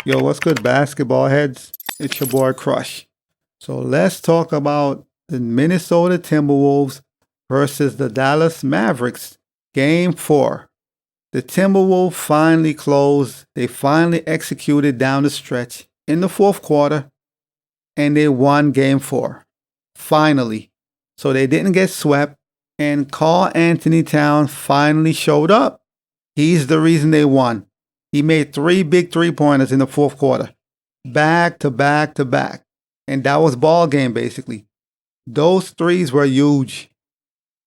Yo, what's good, basketball heads? It's your boy Crush. So let's talk about the Minnesota Timberwolves versus the Dallas Mavericks. Game 4. The Timberwolves finally closed. They finally executed down the stretch in the fourth quarter, and they won Game 4. Finally. So they didn't get swept, and Karl Anthony Towns finally showed up. He's the reason they won. He made 3 big three-pointers in the fourth quarter. Back to back to back. And that was ball game, basically. Those threes were huge.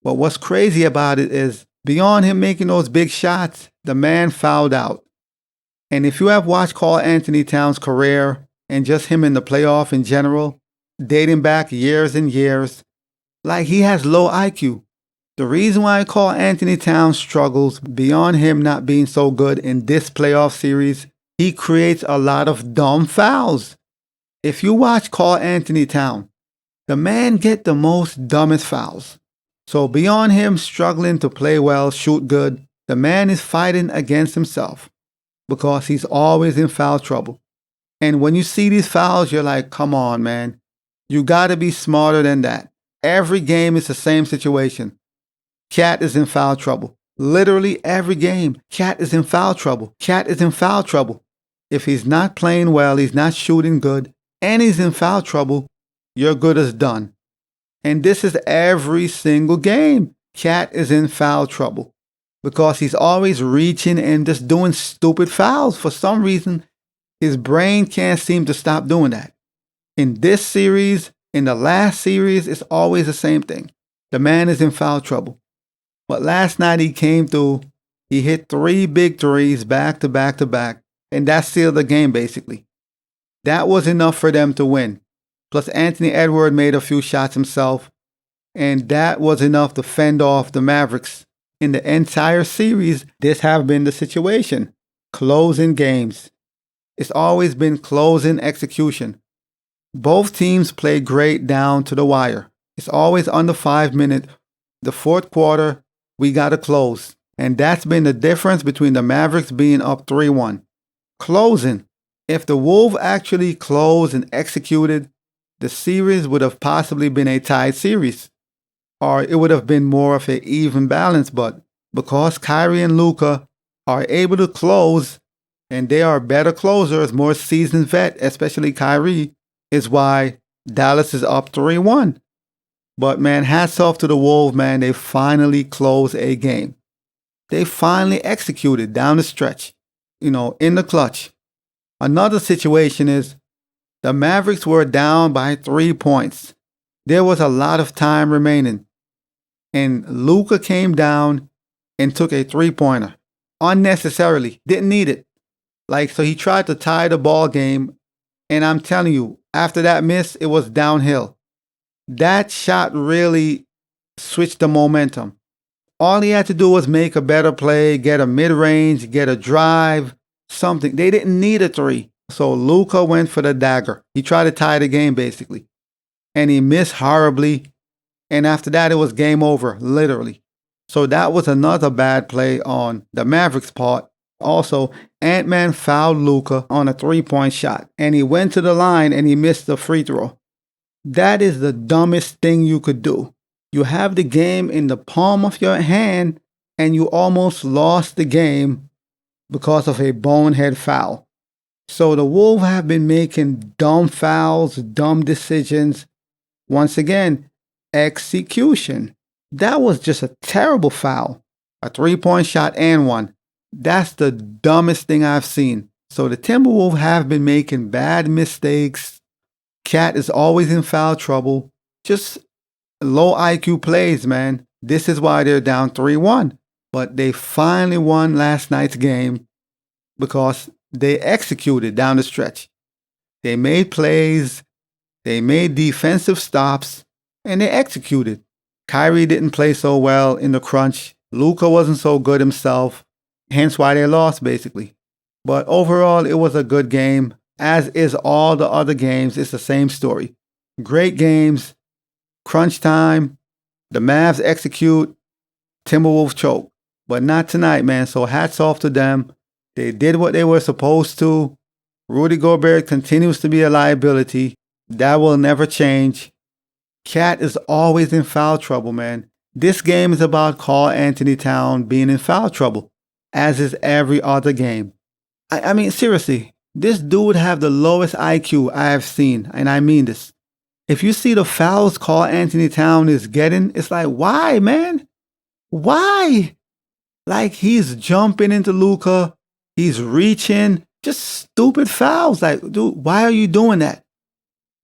But what's crazy about it is, beyond him making those big shots, the man fouled out. And if you have watched Karl Anthony Towns' career, and just him in the playoff in general, dating back years and years, like he has low IQ. The reason why I call Anthony Towns struggles, beyond him not being so good in this playoff series, he creates a lot of dumb fouls. If you watch Karl Anthony Towns, the man get the most dumbest fouls. So beyond him struggling to play well, shoot good, the man is fighting against himself because he's always in foul trouble. And when you see these fouls, you're like, come on, man. You got to be smarter than that. Every game is the same situation. Cat is in foul trouble. Literally every game, Cat is in foul trouble. Cat is in foul trouble. If he's not playing well, he's not shooting good, and he's in foul trouble, you're good as done. And this is every single game. Cat is in foul trouble because he's always reaching and just doing stupid fouls. For some reason, his brain can't seem to stop doing that. In this series, in the last series, it's always the same thing. The man is in foul trouble. But last night he came through. He hit 3 big threes back to back to back. And that sealed the game, basically. That was enough for them to win. Plus, Anthony Edwards made a few shots himself. And that was enough to fend off the Mavericks. In the entire series, this have been the situation. Closing games. It's always been closing execution. Both teams play great down to the wire. It's always under 5 minutes. The fourth quarter, we got to close. And that's been the difference between the Mavericks being up 3-1. Closing. If the Wolves actually closed and executed, the series would have possibly been a tied series. Or it would have been more of an even balance. But because Kyrie and Luka are able to close, and they are better closers, more seasoned vet, especially Kyrie, is why Dallas is up 3-1. But man, hats off to the Wolves, man. They finally closed a game. They finally executed down the stretch, in the clutch. Another situation is the Mavericks were down by 3 points. There was a lot of time remaining. And Luka came down and took a 3-pointer. Unnecessarily. Didn't need it. So he tried to tie the ball game. And I'm telling you, after that miss, it was downhill. That shot really switched the momentum. All he had to do was make a better play, get a mid-range, get a drive, something. They didn't need a 3. So Luka went for the dagger. He tried to tie the game, basically. And he missed horribly. And after that, it was game over, literally. So that was another bad play on the Mavericks' part. Also, Ant-Man fouled Luka on a 3-point shot. And he went to the line and he missed the free throw. That is the dumbest thing you could do. You have the game in the palm of your hand and you almost lost the game because of a bonehead foul. So the Wolves have been making dumb fouls, dumb decisions. Once again, execution. That was just a terrible foul. A 3-point shot and one. That's the dumbest thing I've seen. So the Timberwolves have been making bad mistakes. Cat is always in foul trouble. Just low IQ plays, man. This is why they're down 3-1. But they finally won last night's game because they executed down the stretch. They made plays. They made defensive stops. And they executed. Kyrie didn't play so well in the crunch. Luka wasn't so good himself. Hence why they lost, basically. But overall, it was a good game. As is all the other games, it's the same story. Great games, crunch time, the Mavs execute, Timberwolves choke. But not tonight, man. So hats off to them. They did what they were supposed to. Rudy Gobert continues to be a liability. That will never change. Cat is always in foul trouble, man. This game is about Karl Anthony Towns being in foul trouble, as is every other game. I mean, seriously, this dude have the lowest IQ I have seen, and I mean this. If you see the fouls Karl Anthony Towns is getting, it's like, why, man? Why? Like, he's jumping into Luka, he's reaching, just stupid fouls. Like, dude, why are you doing that?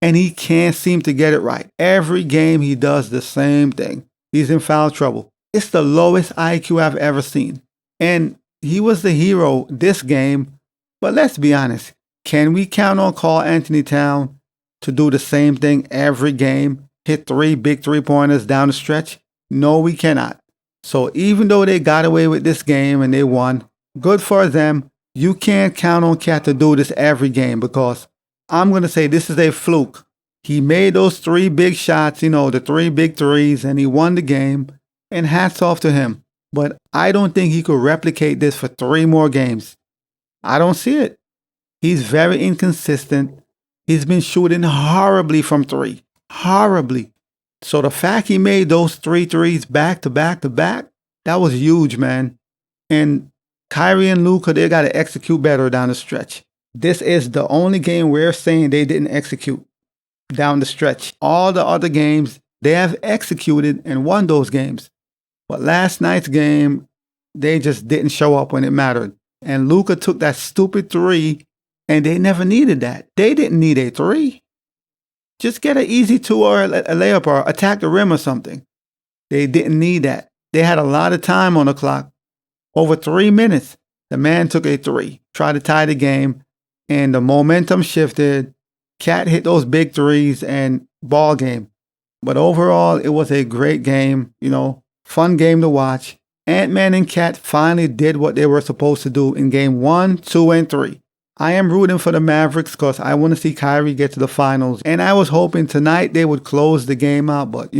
And he can't seem to get it right. Every game he does the same thing. He's in foul trouble. It's the lowest IQ I've ever seen. And he was the hero this game. But let's be honest. Can we count on Karl Anthony Towns to do the same thing every game? Hit 3 big 3-pointers down the stretch? No, we cannot. So even though they got away with this game and they won, good for them. You can't count on Cat to do this every game, because I'm going to say this is a fluke. He made those 3 big shots, the 3 big threes, and he won the game. And hats off to him. But I don't think he could replicate this for 3 more games. I don't see it. He's very inconsistent. He's been shooting horribly from 3. Horribly. So the fact he made those 3 threes back to back to back, that was huge, man. And Kyrie and Luka, they got to execute better down the stretch. This is the only game we're saying they didn't execute down the stretch. All the other games, they have executed and won those games. But last night's game, they just didn't show up when it mattered. And Luka took that stupid 3, and they never needed that. They didn't need a 3. Just get an easy 2 or a layup or attack the rim or something. They didn't need that. They had a lot of time on the clock. Over 3 minutes, the man took a 3, tried to tie the game, and the momentum shifted. Cat hit those big threes and ball game. But overall, it was a great game, fun game to watch. Ant-Man and Cat finally did what they were supposed to do in game 1, 2, and 3. I am rooting for the Mavericks because I want to see Kyrie get to the finals. And I was hoping tonight they would close the game out. But,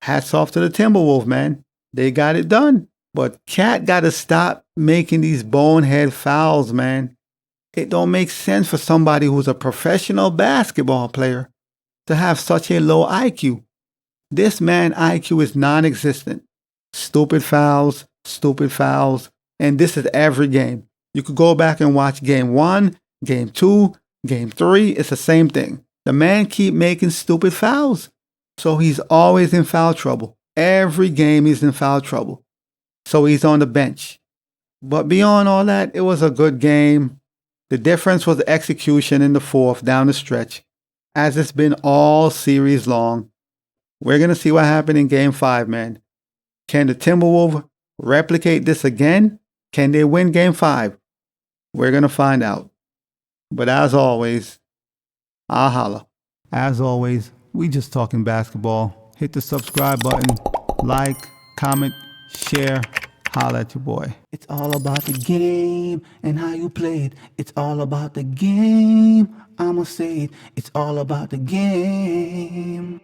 hats off to the Timberwolves, man. They got it done. But Cat got to stop making these bonehead fouls, man. It don't make sense for somebody who's a professional basketball player to have such a low IQ. This man's IQ is non-existent. Stupid fouls, and this is every game. You could go back and watch game 1, game 2, game 3. It's the same thing. The man keep making stupid fouls. So he's always in foul trouble. Every game he's in foul trouble. So he's on the bench. But beyond all that, it was a good game. The difference was the execution in the 4th down the stretch, as it's been all series long. We're going to see what happened in game 5, man. Can the Timberwolves replicate this again? Can they win game 5? We're going to find out. But as always, I'll holla. As always, we just talking basketball. Hit the subscribe button, like, comment, share. Holla at your boy. It's all about the game and how you play it. It's all about the game. I'ma say it. It's all about the game.